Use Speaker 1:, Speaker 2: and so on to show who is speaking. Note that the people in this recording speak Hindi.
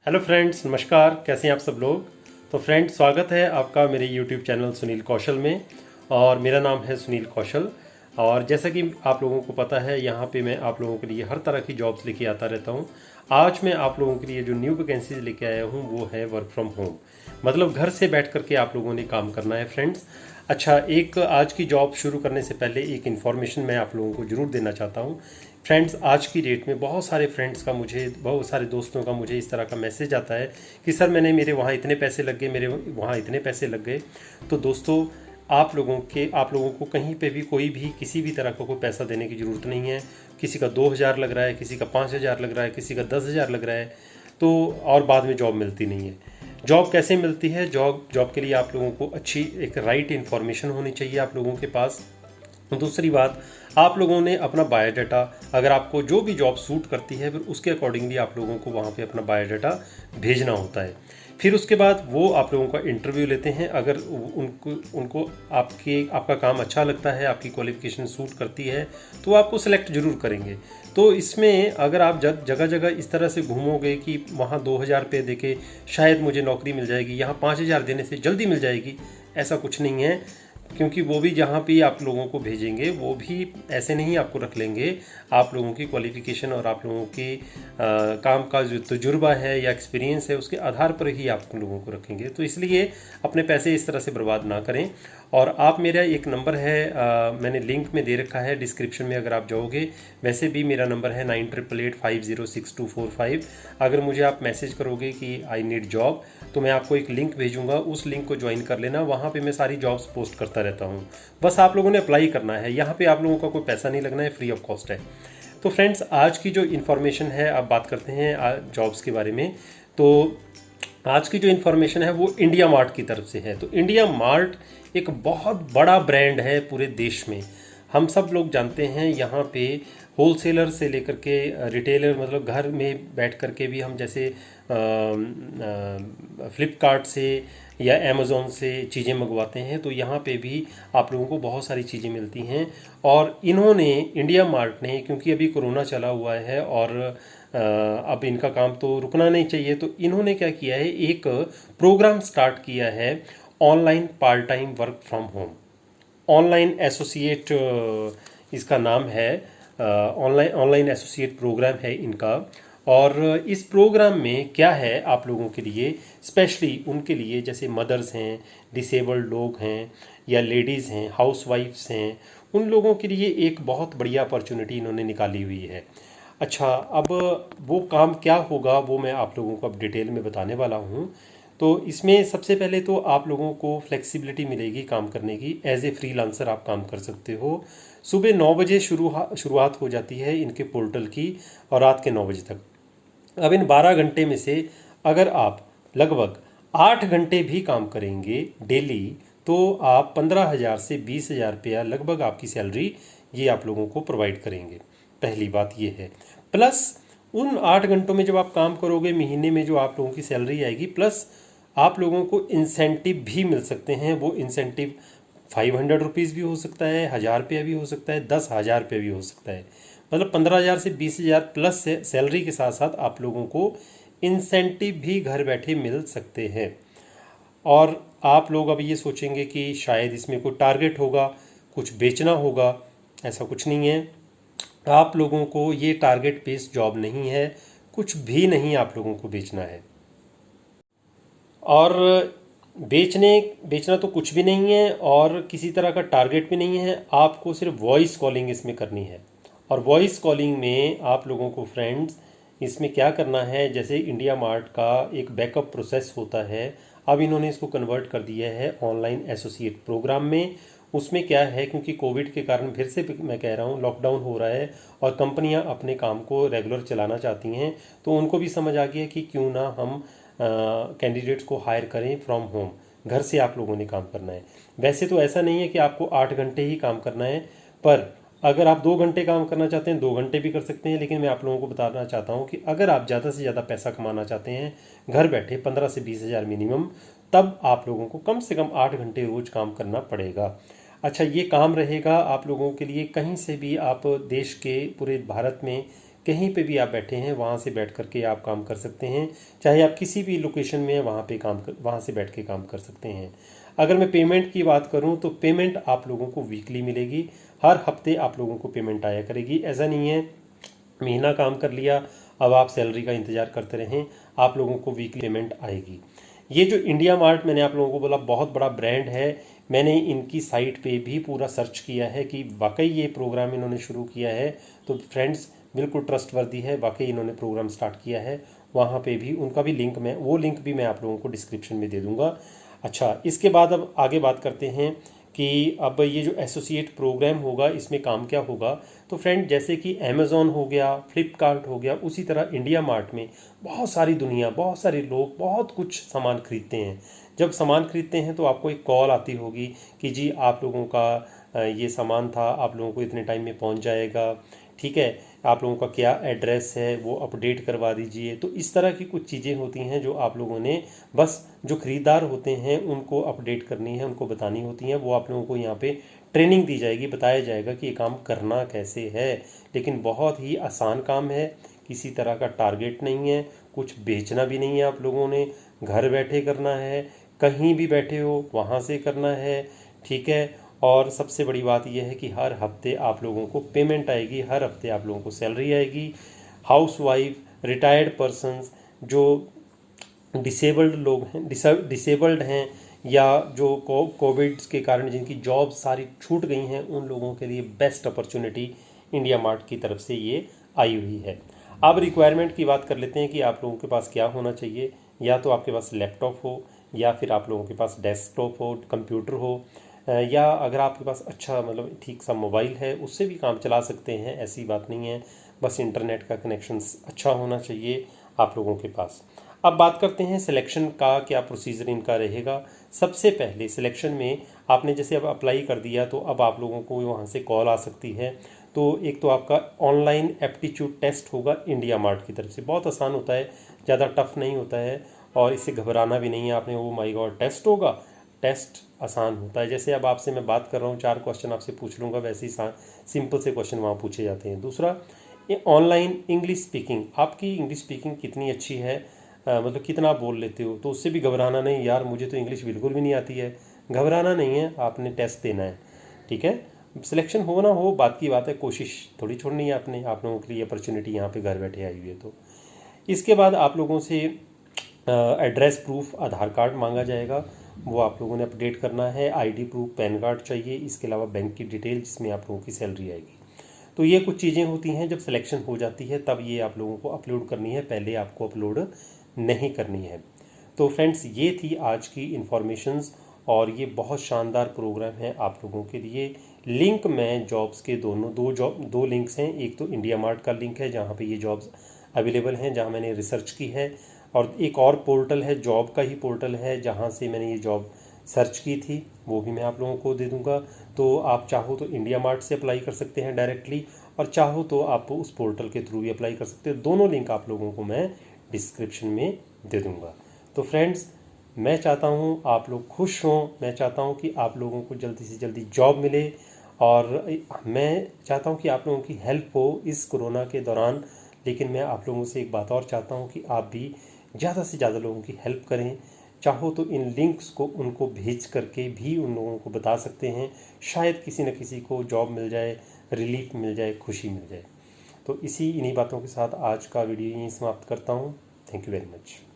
Speaker 1: हेलो फ्रेंड्स, नमस्कार। कैसे हैं आप सब लोग। तो फ्रेंड्स, स्वागत है आपका मेरे यूट्यूब चैनल सुनील कौशल में। और मेरा नाम है सुनील कौशल। और जैसा कि आप लोगों को पता है, यहाँ पे मैं आप लोगों के लिए हर तरह की जॉब्स लेके आता रहता हूँ। आज मैं आप लोगों के लिए जो न्यू वैकेंसीज लेके आया हूँ वो है वर्क फ्रॉम होम। मतलब घर से बैठ करके आप लोगों ने काम करना है फ्रेंड्स। अच्छा, एक आज की जॉब शुरू करने से पहले एक इन्फॉर्मेशन मैं आप लोगों को ज़रूर देना चाहता हूँ। फ्रेंड्स, आज की डेट में बहुत सारे फ्रेंड्स का मुझे, बहुत सारे दोस्तों का मुझे इस तरह का मैसेज आता है कि सर मेरे वहाँ इतने पैसे लग गए, मेरे वहाँ इतने पैसे लग गए। तो दोस्तों, आप लोगों को कहीं पे भी कोई भी किसी भी तरह का कोई पैसा देने की ज़रूरत नहीं है। किसी का 2,000 लग रहा है, किसी का 5,000 लग रहा है, किसी का 10,000 लग रहा है, तो और बाद में जॉब मिलती नहीं है। जॉब कैसे मिलती है? जॉब के लिए आप लोगों को अच्छी एक राइट इन्फॉर्मेशन होनी चाहिए आप लोगों के पास। दूसरी बात, आप लोगों ने अपना बायोडाटा, अगर आपको जो भी जॉब सूट करती है फिर उसके अकॉर्डिंगली आप लोगों को वहाँ पे अपना बायोडाटा भेजना होता है। फिर उसके बाद वो आप लोगों का इंटरव्यू लेते हैं। अगर उनको उनको आपका काम अच्छा लगता है, आपकी क्वालिफिकेशन सूट करती है, तो आपको सेलेक्ट जरूर करेंगे। तो इसमें अगर आप जगह जगह इस तरह से घूमोगे कि वहाँ 2,000 रुपये देके शायद मुझे नौकरी मिल जाएगी, यहाँ 5,000 देने से जल्दी मिल जाएगी, ऐसा कुछ नहीं है। क्योंकि वो भी जहाँ पे आप लोगों को भेजेंगे वो भी ऐसे नहीं आपको रख लेंगे। आप लोगों की क्वालिफ़िकेशन और आप लोगों की काम का जो तजुर्बा है या एक्सपीरियंस है उसके आधार पर ही आप लोगों को रखेंगे। तो इसलिए अपने पैसे इस तरह से बर्बाद ना करें। और आप, मेरा एक नंबर है, मैंने लिंक में दे रखा है डिस्क्रिप्शन में, अगर आप जाओगे। वैसे भी मेरा नंबर है 9888506245। अगर मुझे आप मैसेज करोगे कि आई नीड जॉब, तो मैं आपको एक लिंक भेजूंगा, उस लिंक को ज्वाइन कर लेना। वहाँ पे मैं सारी जॉब्स पोस्ट करता रहता हूँ। बस आप लोगों ने अप्लाई करना है। यहाँ पे आप लोगों का कोई पैसा नहीं लगना है, फ्री ऑफ कॉस्ट है। तो फ्रेंड्स, आज की जो इन्फॉर्मेशन है, अब बात करते हैं जॉब्स के बारे में। तो आज की जो इन्फॉर्मेशन है वो इंडिया मार्ट की तरफ से है। तो इंडिया मार्ट एक बहुत बड़ा ब्रांड है पूरे देश में। हम सब लोग जानते हैं, यहाँ पे होलसेलर से लेकर के रिटेलर, मतलब घर में बैठ कर के भी हम जैसे फ्लिपकार्ट से या अमेज़ोन से चीज़ें मंगवाते हैं, तो यहाँ पे भी आप लोगों को बहुत सारी चीज़ें मिलती हैं। और इन्होंने, इंडिया मार्ट ने, क्योंकि अभी कोरोना चला हुआ है और अब इनका काम तो रुकना नहीं चाहिए, तो इन्होंने क्या किया है, एक प्रोग्राम स्टार्ट किया है, online part time work from home. Online associate इसका नाम है। ऑनलाइन एसोसिएट प्रोग्राम है इनका। और इस प्रोग्राम में क्या है, आप लोगों के लिए, स्पेशली उनके लिए जैसे मदर्स हैं, डिसेबल्ड लोग हैं, या लेडीज़ हैं, हाउसवाइफ्स हैं, उन लोगों के लिए एक बहुत बढ़िया अपॉर्चुनिटी इन्होंने निकाली हुई है। अच्छा, अब वो काम क्या होगा वो मैं आप लोगों को अब डिटेल में बताने वाला हूँ। तो इसमें सबसे पहले तो आप लोगों को फ्लेक्सिबिलिटी मिलेगी काम करने की। एज ए फ्रीलांसर आप काम कर सकते हो। सुबह 9 बजे शुरुआत हो जाती है इनके पोर्टल की, और रात के 9 बजे तक। अब इन 12 घंटे में से अगर आप लगभग 8 घंटे भी काम करेंगे डेली, तो आप 15,000 से 20,000 रुपया लगभग आपकी सैलरी ये आप लोगों को प्रोवाइड करेंगे। पहली बात ये है। प्लस उन 8 घंटों में जब आप काम करोगे, महीने में जो आप लोगों की सैलरी आएगी, प्लस आप लोगों को इंसेंटिव भी मिल सकते हैं। वो इंसेंटिव 500 रुपीज़ भी हो सकता है, 1,000 रुपया भी हो सकता है, 10,000 रुपये भी हो सकता है। मतलब 15,000 से 20,000 प्लस से सैलरी के साथ साथ आप लोगों को इंसेंटिव भी घर बैठे मिल सकते हैं। और आप लोग अब ये सोचेंगे कि शायद इसमें कोई टारगेट होगा, कुछ बेचना होगा। ऐसा कुछ नहीं है। आप लोगों को ये टारगेट बेस्ड जॉब नहीं है, कुछ भी नहीं आप लोगों को बेचना है। और बेचना तो कुछ भी नहीं है, और किसी तरह का टारगेट भी नहीं है। आपको सिर्फ वॉइस कॉलिंग इसमें करनी है। और वॉइस कॉलिंग में आप लोगों को फ्रेंड्स इसमें क्या करना है, जैसे इंडिया मार्ट का एक बैकअप प्रोसेस होता है, अब इन्होंने इसको कन्वर्ट कर दिया है ऑनलाइन एसोसिएट प्रोग्राम में। उसमें क्या है, क्योंकि कोविड के कारण फिर से मैं कह रहा हूँ लॉकडाउन हो रहा है और कंपनियां अपने काम को रेगुलर चलाना चाहती हैं, तो उनको भी समझ आ गया कि क्यों ना हम कैंडिडेट्स को हायर करें फ्रॉम होम। घर से आप लोगों ने काम करना है। वैसे तो ऐसा नहीं है कि आपको 8 घंटे ही काम करना है, पर अगर आप 2 घंटे काम करना चाहते हैं 2 घंटे भी कर सकते हैं। लेकिन मैं आप लोगों को बताना चाहता हूँ कि अगर आप ज़्यादा से ज़्यादा पैसा कमाना चाहते हैं घर बैठे 15 से 20,000 मिनिमम, तब आप लोगों को कम से कम 8 घंटे रोज़ काम करना पड़ेगा। अच्छा, ये काम रहेगा आप लोगों के लिए कहीं से भी, आप देश के पूरे भारत में कहीं पे भी आप बैठे हैं वहाँ से बैठ करके आप काम कर सकते हैं, चाहे आप किसी भी लोकेशन में हैं वहाँ से बैठ के काम कर सकते हैं। अगर मैं पेमेंट की बात करूँ तो पेमेंट आप लोगों को वीकली मिलेगी, हर हफ्ते आप लोगों को पेमेंट आया करेगी। ऐसा नहीं है महीना काम कर लिया अब आप सैलरी का इंतज़ार करते रहें, आप लोगों को वीकली पेमेंट आएगी। ये जो इंडिया मार्ट मैंने आप लोगों को बोला बहुत बड़ा ब्रांड है, मैंने इनकी साइट पे भी पूरा सर्च किया है कि वाकई ये प्रोग्राम इन्होंने शुरू किया है, तो फ्रेंड्स बिल्कुल ट्रस्टवर्दी है, वाकई इन्होंने प्रोग्राम स्टार्ट किया है। वहाँ पे भी उनका भी लिंक वो लिंक भी मैं आप लोगों को डिस्क्रिप्शन में दे दूँगा। अच्छा, इसके बाद अब आगे बात करते हैं कि अब ये जो एसोसिएट प्रोग्राम होगा इसमें काम क्या होगा। तो फ्रेंड जैसे कि अमेज़ॉन हो गया, फ्लिपकार्ट हो गया, उसी तरह इंडिया मार्ट में बहुत सारी दुनिया, बहुत सारे लोग बहुत कुछ सामान खरीदते हैं। जब सामान खरीदते हैं तो आपको एक कॉल आती होगी कि जी आप लोगों का ये सामान था, आप लोगों को इतने टाइम में पहुंच जाएगा, ठीक है, आप लोगों का क्या एड्रेस है वो अपडेट करवा दीजिए। तो इस तरह की कुछ चीज़ें होती हैं जो आप लोगों ने बस जो ख़रीदार होते हैं उनको अपडेट करनी है, उनको बतानी होती हैं। वो आप लोगों को यहाँ पे ट्रेनिंग दी जाएगी, बताया जाएगा कि ये काम करना कैसे है। लेकिन बहुत ही आसान काम है, किसी तरह का टारगेट नहीं है, कुछ बेचना भी नहीं है, आप लोगों ने घर बैठे करना है, कहीं भी बैठे हो वहाँ से करना है, ठीक है। और सबसे बड़ी बात यह है कि हर हफ्ते आप लोगों को पेमेंट आएगी, हर हफ्ते आप लोगों को सैलरी आएगी। हाउसवाइफ, रिटायर्ड पर्सन्स, जो डिसेबल्ड लोग हैं, डिसेबल्ड हैं, या जो कोविड के कारण जिनकी जॉब सारी छूट गई हैं, उन लोगों के लिए बेस्ट अपॉर्चुनिटी इंडिया मार्ट की तरफ से ये आई हुई है। अब रिक्वायरमेंट की बात कर लेते हैं कि आप लोगों के पास क्या होना चाहिए। या तो आपके पास लैपटॉप हो, या फिर आप लोगों के पास डेस्कटॉप हो, कंप्यूटर हो, या अगर आपके पास अच्छा मतलब ठीक सा मोबाइल है उससे भी काम चला सकते हैं, ऐसी बात नहीं है। बस इंटरनेट का कनेक्शन अच्छा होना चाहिए आप लोगों के पास। अब बात करते हैं सिलेक्शन का, क्या प्रोसीजर इनका रहेगा। सबसे पहले सिलेक्शन में आपने जैसे अब अप्लाई कर दिया तो अब आप लोगों को वहाँ से कॉल आ सकती है। तो एक तो आपका ऑनलाइन एप्टीट्यूड टेस्ट होगा इंडिया मार्ट की तरफ से, बहुत आसान होता है, ज़्यादा टफ नहीं होता है और इससे घबराना भी नहीं है आपने। वो माय गॉड टेस्ट होगा, टेस्ट आसान होता है। जैसे अब आपसे मैं बात कर रहा हूँ, 4 क्वेश्चन आपसे पूछ लूँगा, वैसे ही सिंपल से क्वेश्चन वहाँ पूछे जाते हैं। दूसरा, ये ऑनलाइन इंग्लिश स्पीकिंग, आपकी इंग्लिश स्पीकिंग कितनी अच्छी है, मतलब कितना आप बोल लेते हो, तो उससे भी घबराना नहीं, यार मुझे तो इंग्लिश बिल्कुल भी नहीं आती है, घबराना नहीं है, आपने टेस्ट देना है, ठीक है। सिलेक्शन हो ना हो बात की बात है, कोशिश थोड़ी छोड़नी है आपने, आप लोगों के लिए अपॉर्चुनिटी यहाँ पे घर बैठे आई हुई है। तो इसके बाद आप लोगों से एड्रेस प्रूफ आधार कार्ड मांगा जाएगा, वो आप लोगों ने अपडेट करना है। आईडी प्रूफ पैन कार्ड चाहिए, इसके अलावा बैंक की डिटेल जिसमें आप लोगों की सैलरी आएगी। तो ये कुछ चीज़ें होती हैं, जब सिलेक्शन हो जाती है तब ये आप लोगों को अपलोड करनी है, पहले आपको अपलोड नहीं करनी है। तो फ्रेंड्स ये थी आज की इन्फॉर्मेशंस और ये बहुत शानदार प्रोग्राम है आप लोगों के लिए। लिंक मैं जॉब्स के दो लिंक्स हैं, एक तो इंडिया मार्ट का लिंक है जहाँ पे ये जॉब्स अवेलेबल हैं, जहाँ मैंने रिसर्च की है, और एक और पोर्टल है, जॉब का ही पोर्टल है, जहाँ से मैंने ये जॉब सर्च की थी, वो भी मैं आप लोगों को दे दूंगा। तो आप चाहो तो इंडिया मार्ट से अप्लाई कर सकते हैं डायरेक्टली, और चाहो तो आप उस पोर्टल के थ्रू भी अप्लाई कर सकते हैं। दोनों लिंक आप लोगों को मैं डिस्क्रिप्शन में दे दूंगा। तो फ्रेंड्स मैं चाहता हूँ आप लोग खुश हों, मैं चाहता हूँ कि आप लोगों को जल्दी से जल्दी जॉब मिले, और मैं चाहता हूँ कि आप लोगों की हेल्प हो इस कोरोना के दौरान। लेकिन मैं आप लोगों से एक बात और चाहता हूँ कि आप भी ज़्यादा से ज़्यादा लोगों की हेल्प करें। चाहो तो इन लिंक्स को उनको भेज करके भी उन लोगों को बता सकते हैं, शायद किसी न किसी को जॉब मिल जाए, रिलीफ मिल जाए, खुशी मिल जाए। तो इन्हीं बातों के साथ आज का वीडियो यहीं समाप्त करता हूँ। Thank you very much.